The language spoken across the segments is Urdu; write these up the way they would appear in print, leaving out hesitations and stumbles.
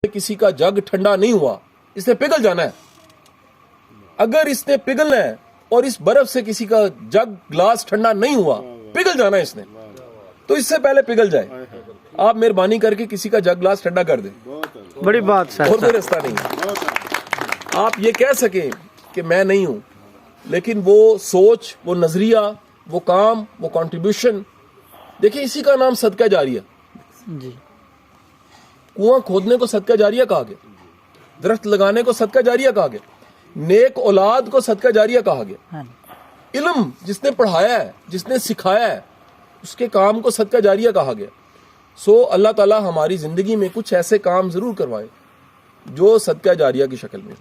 کسی کا جگ ٹھنڈا نہیں ہوا، اس نے پگھل جانا ہے. اگر اس نے پگھلنا ہے اور اس برف سے کسی کا جگ گلاس ٹھنڈا نہیں ہوا، پگھل جانا ہے اس نے، تو اس سے پہلے پگھل جائے. آپ مہربانی کر کے کسی کا جگ گلاس ٹھنڈا کر دیں. بڑی بات سر. اور کوئی رستہ نہیں ہے. آپ یہ کہہ سکیں کہ میں نہیں ہوں، لیکن وہ سوچ، وہ نظریہ، وہ کام، وہ کنٹریبیوشن، دیکھیں اسی کا نام صدقہ جاریہ. جی. کنواں کھودنے کو صدقہ جاریہ کہا گیا، درخت لگانے کو صدقہ جاریہ کہا گیا، نیک اولاد کو صدقہ جاریہ کہا گیا، علم جس نے پڑھایا ہے، جس نے سکھایا ہے، اس کے کام کو صدقہ جاریہ کہا گیا. سو اللہ تعالیٰ ہماری زندگی میں کچھ ایسے کام ضرور کروائے جو صدقہ جاریہ کی شکل میں.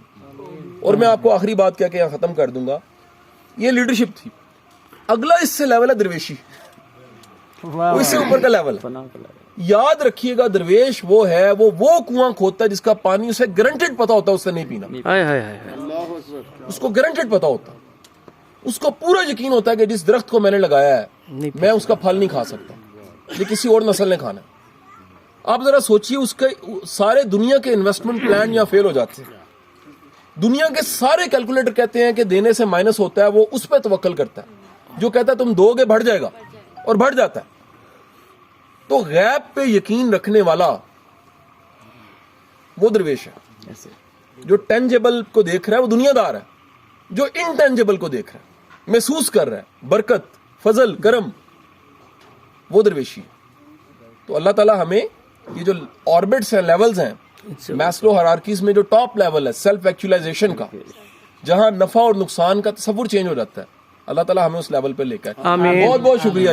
اور میں آپ کو آخری بات کہہ کے یہاں ختم کر دوں گا. یہ لیڈرشپ تھی. اگلا اس سے لیول ہے درویشی، وہ اس سے اوپر کا لیول ہے. یاد رکھیے گا، درویش وہ ہے، وہ کنواں کھودتا ہے جس کا پانی اسے گارنٹیڈ پتا ہوتا ہے اس سے نہیں پینا. اس کو گارنٹیڈ پتا ہوتا، اس کو پورا یقین ہوتا ہے کہ جس درخت کو میں نے لگایا ہے میں اس کا پھل نہیں کھا سکتا، یہ کسی اور نسل نے کھانا ہے. آپ ذرا سوچئے، اس کے سارے دنیا کے انویسٹمنٹ پلان یہاں فیل ہو جاتے ہیں. دنیا کے سارے کیلکولیٹر کہتے ہیں کہ دینے سے مائنس ہوتا ہے، وہ اس پہ توکل کرتا ہے جو کہتا ہے تم دو گے بڑھ جائے گا، اور بڑھ جاتا ہے. تو غیب پہ یقین رکھنے والا وہ درویش ہے. جو ٹینجیبل کو دیکھ رہا ہے وہ دنیا دار ہے، جو انٹینجیبل کو دیکھ رہا ہے، محسوس کر رہا ہے، برکت، فضل، کرم، وہ درویشی ہے. تو اللہ تعالیٰ ہمیں یہ جو آربٹس ہیں، لیولز ہیں میسلو ہیرارکیز میں، جو ٹاپ لیول ہے سیلف ایکچولائزیشن کا، جہاں نفع اور نقصان کا تصور چینج ہو جاتا ہے، اللہ تعالیٰ ہمیں اس لیول پہ لے کر. آمین. بہت بہت شکریہ.